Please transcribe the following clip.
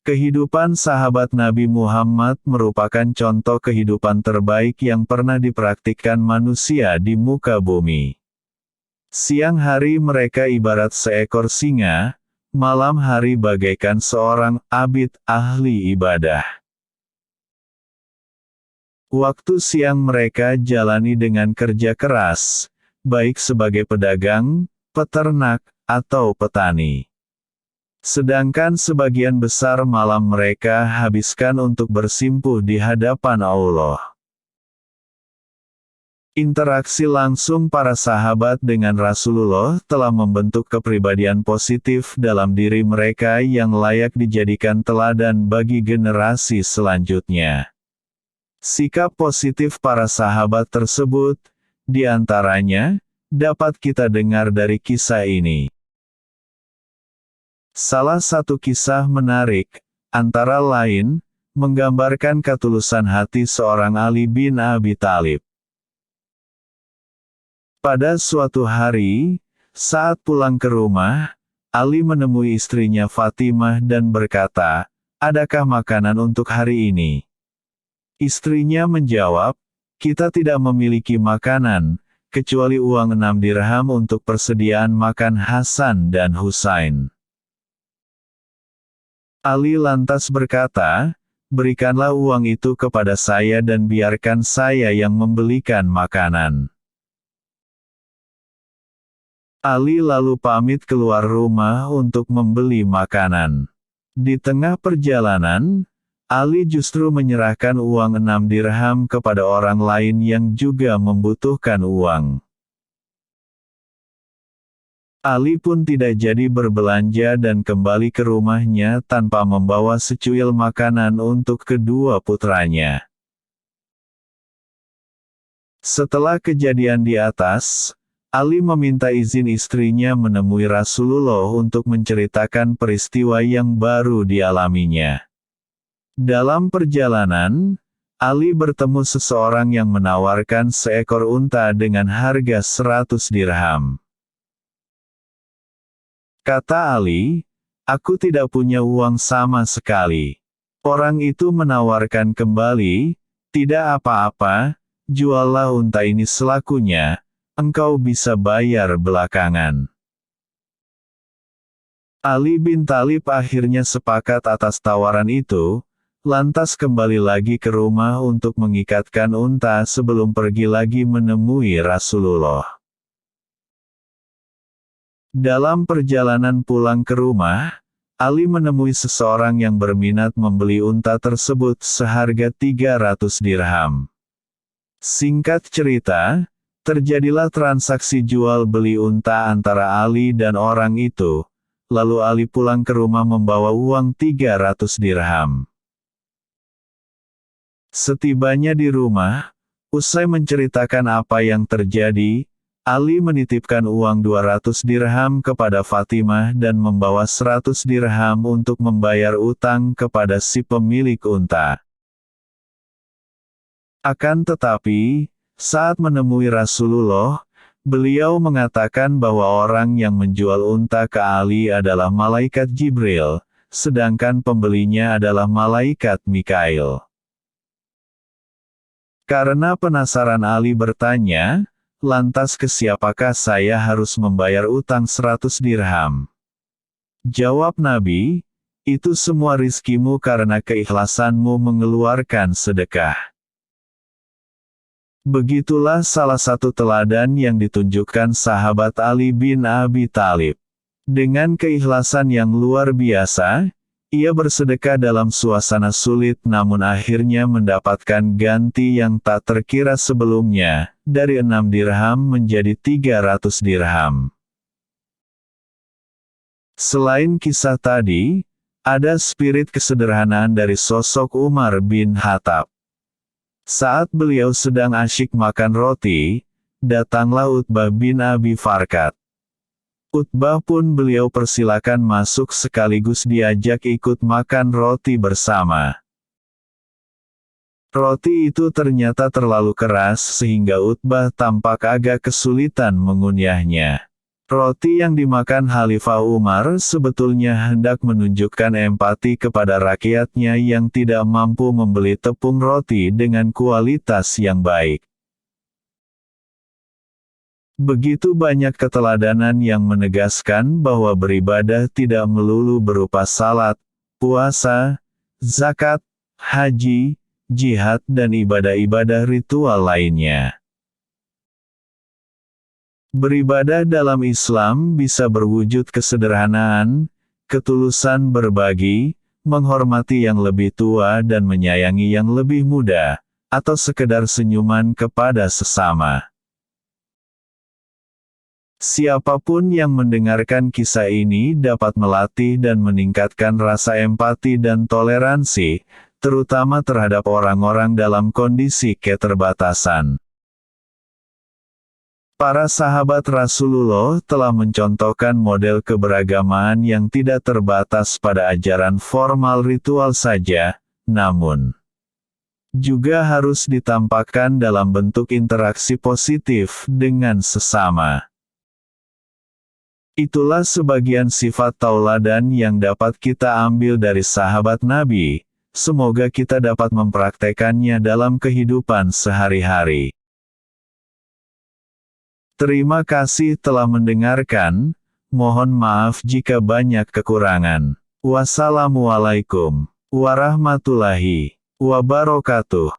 Kehidupan sahabat Nabi Muhammad merupakan contoh kehidupan terbaik yang pernah dipraktikkan manusia di muka bumi. Siang hari mereka ibarat seekor singa, malam hari bagaikan seorang abid ahli ibadah. Waktu siang mereka jalani dengan kerja keras, baik sebagai pedagang, peternak, atau petani. Sedangkan sebagian besar malam mereka habiskan untuk bersimpuh di hadapan Allah. Interaksi langsung para sahabat dengan Rasulullah telah membentuk kepribadian positif dalam diri mereka yang layak dijadikan teladan bagi generasi selanjutnya. Sikap positif para sahabat tersebut, di antaranya, dapat kita dengar dari kisah ini. Salah satu kisah menarik, antara lain, menggambarkan ketulusan hati seorang Ali bin Abi Thalib. Pada suatu hari, saat pulang ke rumah, Ali menemui istrinya Fatimah dan berkata, "Adakah makanan untuk hari ini?" Istrinya menjawab, "Kita tidak memiliki makanan, kecuali uang 6 dirham untuk persediaan makan Hasan dan Husain." Ali lantas berkata, "Berikanlah uang itu kepada saya dan biarkan saya yang membelikan makanan." Ali lalu pamit keluar rumah untuk membeli makanan. Di tengah perjalanan, Ali justru menyerahkan uang 6 dirham kepada orang lain yang juga membutuhkan uang. Ali pun tidak jadi berbelanja dan kembali ke rumahnya tanpa membawa secuil makanan untuk kedua putranya. Setelah kejadian di atas, Ali meminta izin istrinya menemui Rasulullah untuk menceritakan peristiwa yang baru dialaminya. Dalam perjalanan, Ali bertemu seseorang yang menawarkan seekor unta dengan harga 100 dirham. Kata Ali, "Aku tidak punya uang sama sekali." Orang itu menawarkan kembali, "Tidak apa-apa, juallah unta ini selakunya, engkau bisa bayar belakangan." Ali bin Thalib akhirnya sepakat atas tawaran itu, lantas kembali lagi ke rumah untuk mengikatkan unta sebelum pergi lagi menemui Rasulullah. Dalam perjalanan pulang ke rumah, Ali menemui seseorang yang berminat membeli unta tersebut seharga 300 dirham. Singkat cerita, terjadilah transaksi jual beli unta antara Ali dan orang itu, lalu Ali pulang ke rumah membawa uang 300 dirham. Setibanya di rumah, usai menceritakan apa yang terjadi, Ali menitipkan uang 200 dirham kepada Fatimah dan membawa 100 dirham untuk membayar utang kepada si pemilik unta. Akan tetapi, saat menemui Rasulullah, beliau mengatakan bahwa orang yang menjual unta ke Ali adalah malaikat Jibril, sedangkan pembelinya adalah malaikat Mikail. Karena penasaran Ali bertanya, "Lantas ke siapakah saya harus membayar utang 100 dirham?" Jawab Nabi, "Itu semua rizkimu karena keikhlasanmu mengeluarkan sedekah." Begitulah salah satu teladan yang ditunjukkan sahabat Ali bin Abi Thalib. Dengan keikhlasan yang luar biasa, ia bersedekah dalam suasana sulit namun akhirnya mendapatkan ganti yang tak terkira sebelumnya, dari 6 dirham menjadi 300 dirham. Selain kisah tadi, ada spirit kesederhanaan dari sosok Umar bin Khattab. Saat beliau sedang asyik makan roti, datanglah Utbah bin Abi Farkat. Utbah pun beliau persilakan masuk sekaligus diajak ikut makan roti bersama. Roti itu ternyata terlalu keras sehingga Utbah tampak agak kesulitan mengunyahnya. Roti yang dimakan Khalifah Umar sebetulnya hendak menunjukkan empati kepada rakyatnya yang tidak mampu membeli tepung roti dengan kualitas yang baik. Begitu banyak keteladanan yang menegaskan bahwa beribadah tidak melulu berupa salat, puasa, zakat, haji, jihad dan ibadah-ibadah ritual lainnya. Beribadah dalam Islam bisa berwujud kesederhanaan, ketulusan berbagi, menghormati yang lebih tua dan menyayangi yang lebih muda, atau sekedar senyuman kepada sesama. Siapapun yang mendengarkan kisah ini dapat melatih dan meningkatkan rasa empati dan toleransi, terutama terhadap orang-orang dalam kondisi keterbatasan. Para sahabat Rasulullah telah mencontohkan model keberagamaan yang tidak terbatas pada ajaran formal ritual saja, namun juga harus ditampakkan dalam bentuk interaksi positif dengan sesama. Itulah sebagian sifat tauladan yang dapat kita ambil dari sahabat Nabi, semoga kita dapat mempraktekannya dalam kehidupan sehari-hari. Terima kasih telah mendengarkan, mohon maaf jika banyak kekurangan. Wassalamualaikum warahmatullahi wabarakatuh.